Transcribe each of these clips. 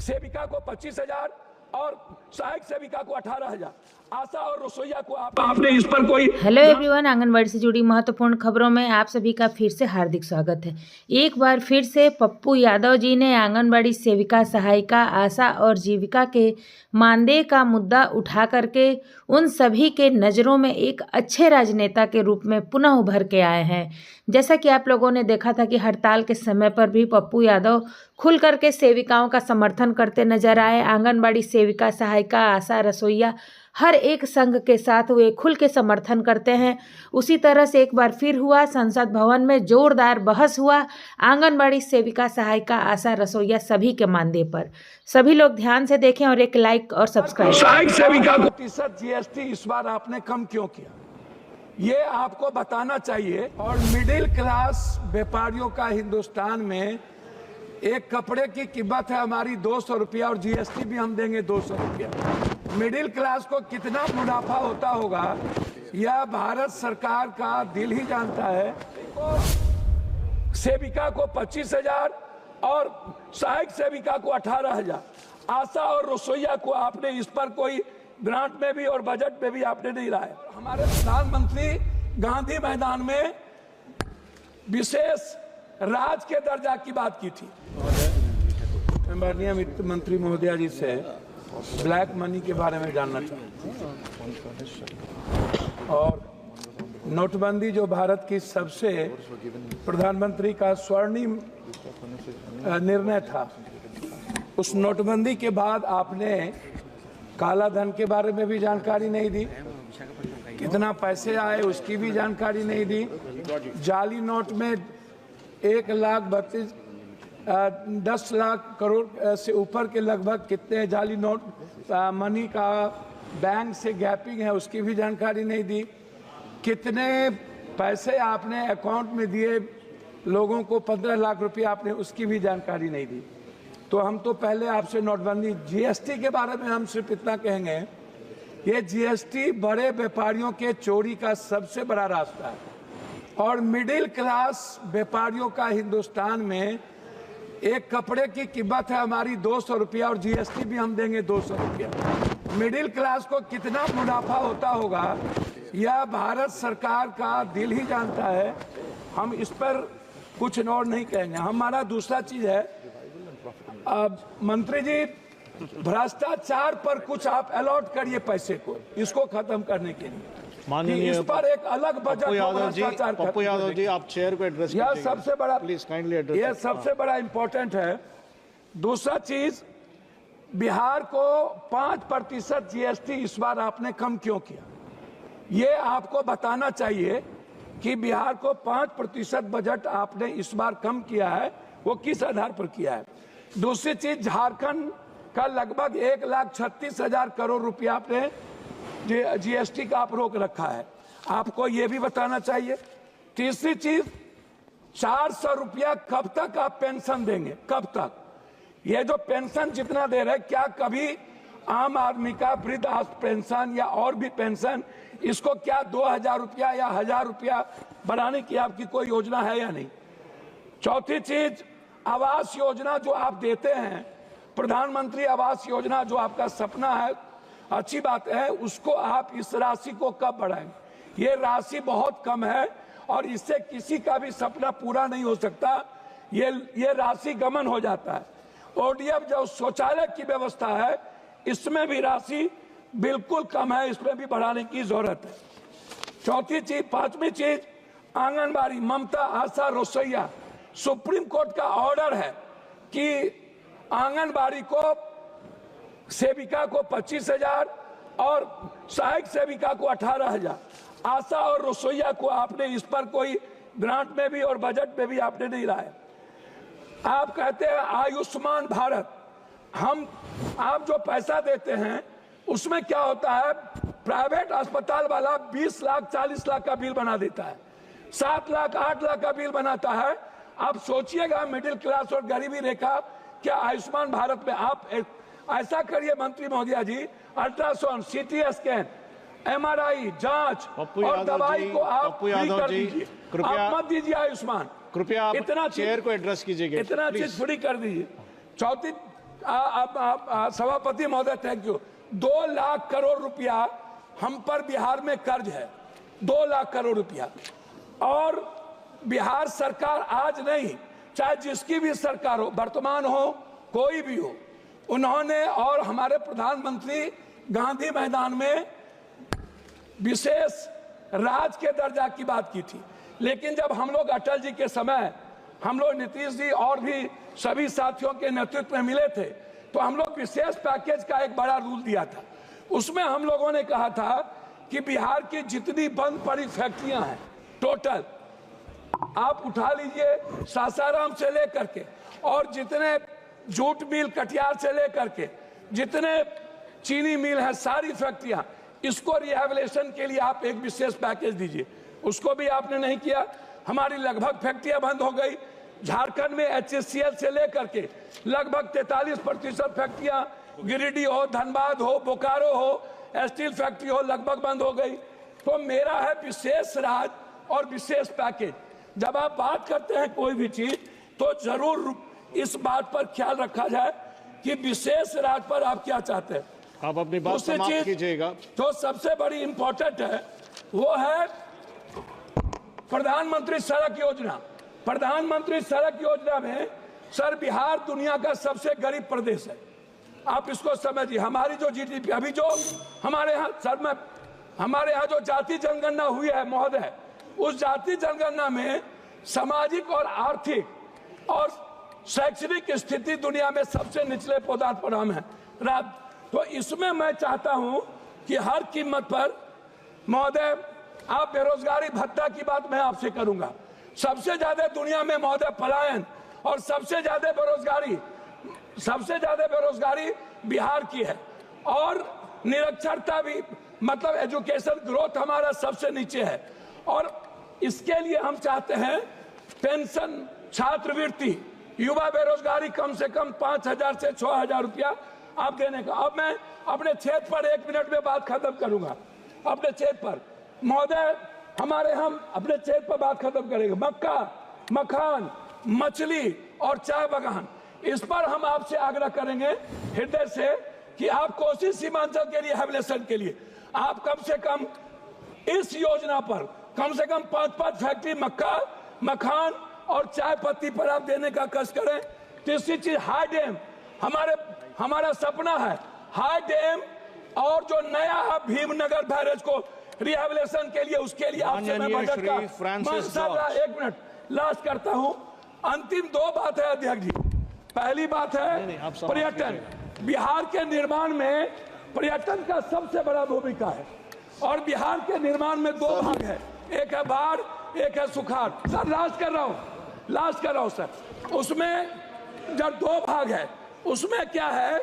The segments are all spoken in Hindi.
सेविका को 25,000 और सहायक सेविका को 18,000, आशा और रसोईया को आपने इस पर कोई। हेलो एवरीवन, आंगनबाड़ी से जुड़ी महत्वपूर्ण खबरों में आप सभी का फिर से हार्दिक स्वागत है। एक बार फिर से पप्पू यादव जी ने आंगनबाड़ी सेविका, सहायिका, आशा और जीविका के मानदेय का मुद्दा उठा करके उन सभी के नज़रों में एक अच्छे राजनेता के रूप में पुनः उभर के आए हैं। जैसा कि आप लोगों ने देखा था कि हड़ताल के समय पर भी पप्पू यादव खुल करके सेविकाओं का समर्थन करते नजर आए। आंगनबाड़ी सेविका, सहायिका, आशा, रसोईया हर एक संघ के साथ वे खुल के समर्थन करते हैं। उसी तरह से एक बार फिर हुआ, संसद भवन में जोरदार बहस हुआ आंगनबाड़ी सेविका, सहायिका, आशा, रसोईया सभी के मानदेय पर। सभी लोग ध्यान से देखें और एक लाइक और सब्सक्राइब। सहायक सेविका को जीएसटी इस बार आपने कम क्यों किया, ये आपको बताना चाहिए। और मिडिल क्लास व्यापारियों का हिंदुस्तान में एक कपड़े की कीमत है हमारी 200 रुपया और जीएसटी भी हम देंगे 200 रुपया। मिडिल क्लास को कितना मुनाफा होता होगा यह भारत सरकार का दिल ही जानता है। सेविका को 25,000 और सहायक सेविका को 18,000, आशा और रसोईया को आपने इस पर कोई ग्रांट में भी और बजट में भी आपने नहीं लाया। हमारे प्रधानमंत्री गांधी मैदान में विशेष राज के दर्जा की बात की थी। माननीय वित्त मंत्री महोदया जी से ब्लैक मनी के बारे में जानना चाहता और नोटबंदी जो भारत की सबसे प्रधानमंत्री का स्वर्णिम निर्णय था, उस नोटबंदी के बाद आपने काला धन के बारे में भी जानकारी नहीं दी, कितना पैसे आए उसकी भी जानकारी नहीं दी। जाली नोट में 10 लाख करोड़ से ऊपर के लगभग कितने जाली नोट मनी का बैंक से गैपिंग है उसकी भी जानकारी नहीं दी। कितने पैसे आपने अकाउंट में दिए लोगों को, 15 लाख रुपया आपने, उसकी भी जानकारी नहीं दी। तो हम तो पहले आपसे नोटबंदी, जीएसटी के बारे में हम सिर्फ इतना कहेंगे, ये जीएसटी बड़े व्यापारियों के चोरी का सबसे बड़ा रास्ता है। और मिडिल क्लास व्यापारियों का हिंदुस्तान में एक कपड़े की कीमत है हमारी 200 रुपया और जीएसटी भी हम देंगे 200 रुपया। मिडिल क्लास को कितना मुनाफा होता होगा यह भारत सरकार का दिल ही जानता है। हम इस पर कुछ और नहीं कहेंगे। हमारा दूसरा चीज है, अब मंत्री जी भ्रष्टाचार पर कुछ आप अलॉट करिए पैसे को, इसको खत्म करने के लिए माननीय इस पर एक अलग बजट। पप्पू यादव जी आप चेयर को एड्रेस यह सबसे बड़ा, प्लीज काइंडली एड्रेस, यह सबसे बड़ा इंपॉर्टेंट है। दूसरा चीज, बिहार को 5% जीएसटी इस बार आपने कम क्यों किया, ये आपको बताना चाहिए कि बिहार को 5% बजट आपने इस बार कम किया है, वो किस आधार पर किया है। दूसरी चीज, झारखंड का लगभग 1,36,000 करोड़ रुपया आपने जीएसटी का आप रोक रखा है, आपको ये भी बताना चाहिए। तीसरी चीज, 400 रुपया कब तक आप पेंशन देंगे, कब तक? ये जो पेंशन जितना दे रहे, क्या कभी आम आदमी का वृद्ध पेंशन या और भी पेंशन, इसको क्या 2,000 रुपया या 1,000 रुपया बढ़ाने की आपकी कोई योजना है या नहीं? चौथी चीज, आवास योजना जो आप देते हैं, प्रधानमंत्री आवास योजना जो आपका सपना है, अच्छी बात है, उसको आप इस राशि को कब बढ़ाएंगे? ये राशि बहुत कम है और इससे किसी का भी सपना पूरा नहीं हो सकता, ये राशि गमन हो जाता है। ओडीएफ जो शौचालय की व्यवस्था है, इसमें भी राशि बिल्कुल कम है, इसमें भी बढ़ाने की जरूरत है। चौथी चीज, पांचवी चीज, आंगनबाड़ी, ममता, आशा, रसोईया, सुप्रीम कोर्ट का ऑर्डर है कि आंगनबाड़ी को, सेविका को 25,000 और सहायक सेविका को 18,000, आशा और रसोईया को आपने इस पर कोई ग्रांट में भी और बजट में भी आपने नहीं लाया। आप कहते हैं आयुष्मान भारत, आप जो पैसा देते हैं उसमें क्या होता है, प्राइवेट अस्पताल वाला 20 लाख 40 लाख का बिल बना देता है, 7 लाख 8 लाख का बिल बनाता है। आप सोचिएगा मिडिल क्लास और गरीबी रेखा, क्या आयुष्मान भारत में आप ऐसा करिए मंत्री महोदया जी, अल्ट्रासाउंड, सीटी स्कैन, एमआरआई जांच और दवाई को आप फ्री कर दीजिए, आप मत दीजिए आयुष्मान, कृपया इतना चेयर को एड्रेस कीजिएगा, इतना चीज फ्री कर दीजिए। सभापति महोदय थैंक यू। 2 लाख करोड़ रुपया हम पर बिहार में कर्ज है, 2 लाख करोड़ रुपया। और बिहार सरकार आज नहीं, चाहे जिसकी भी सरकार हो, वर्तमान हो कोई भी हो, उन्होंने और हमारे प्रधानमंत्री गांधी मैदान में विशेष राज के दर्जा की बात की थी। लेकिन जब हम लोग अटल जी के समय, हम लोग नीतीश जी और भी सभी साथियों के नेतृत्व में मिले थे, तो हम लोग विशेष पैकेज का एक बड़ा रूल दिया था। उसमें हम लोगों ने कहा था कि बिहार की जितनी बंद पड़ी फैक्ट्रियां हैं टोटल आप उठा लीजिए, सासाराम से लेकर के और जितने जूट मिल कटिहार से लेकर के जितने चीनी मिल है, सारी फैक्ट्रियां, इसको रिहैबिलिटेशन के लिए आप एक विशेष पैकेज दीजिए। उसको भी आपने नहीं किया। हमारी लगभग फैक्ट्रियां बंद हो गई। झारखंड में HCL से लेकर के लगभग 43% फैक्ट्रियां, गिरिडीह हो, धनबाद हो, बोकारो हो, स्टील फैक्ट्री हो, लगभग बंद हो गई। तो मेरा है विशेष राज और विशेष पैकेज। जब आप बात करते हैं कोई भी चीज, तो जरूर इस बात पर ख्याल रखा जाए कि विशेष राज पर आप क्या चाहते हैं। आप अपनी बात समाप्त कीजिएगा। तो सबसे बड़ी इंपॉर्टेंट है वो है प्रधानमंत्री सड़क योजना। प्रधानमंत्री सड़क योजना में सर बिहार दुनिया का सबसे गरीब प्रदेश है। आप इसको समझिए। हमारी जो GDP अभी जो हमारे यहाँ सर में हमारे यहाँ जो जाति जनगणना हुई है महोदय, उस जाति जनगणना में सामाजिक और आर्थिक और शैक्षणिक स्थिति दुनिया में सबसे निचले पदार्थ पर हम हैं। तो इसमें मैं चाहता हूं कि हर कीमत पर महोदय, आप बेरोजगारी भत्ता की बात मैं आपसे करूंगा। सबसे ज्यादा दुनिया में महोदय पलायन और सबसे ज्यादा बेरोजगारी बिहार की है। और निरक्षरता भी, मतलब एजुकेशन ग्रोथ हमारा सबसे नीचे है। और इसके लिए हम चाहते हैं पेंशन, छात्रवृत्ति, युवा बेरोजगारी कम से कम 5,000 से 6,000 रुपया आप देने का। अब मैं अपने क्षेत्र पर 1 मिनट में बात खत्म करूंगा। अपने क्षेत्र पर महोदय, हमारे हम अपने क्षेत्र पर बात खत्म करेंगे। मक्का, मखान, मछली और चाय बागान, इस पर हम आपसे आग्रह करेंगे हृदय से कि आप कोसी सीमांचल के रिहैबिलिटेशन के लिए आप कम से कम इस योजना पर कम से कम 5-5 फैक्ट्री मक्का, मखान और चाय पत्ती पर आप देने का कष्ट करें। तीसरी चीज हाई डैम, हमारा सपना है हाई डैम और जो नया भीमनगर बैरेज को रिहैबिलिटेशन के लिए, उसके लिए आपसे मैं मदद का 1 मिनट लास्ट करता हूं। अंतिम 2 बात है अध्यक्ष जी। पहली बात है पर्यटन। बिहार के निर्माण में पर्यटन का सबसे बड़ा भूमिका है और बिहार के निर्माण में 2 भाग है, एक है बाढ़, एक है सुखाड़। सर लास्ट कर रहा हूं सर। उसमें जब 2 भाग है, उसमें क्या है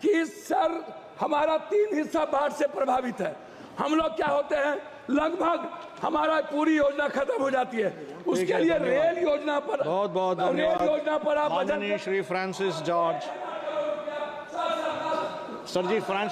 कि सर हमारा 3 हिस्सा बाढ़ से प्रभावित है। हम लोग क्या होते हैं, लगभग हमारा पूरी योजना खत्म हो जाती है। उसके लिए रेल योजना पर बहुत धन्यवाद। रेल योजना पर आप माननीय श्री फ्रांसिस जॉर्ज सर जी, फ्रांसिस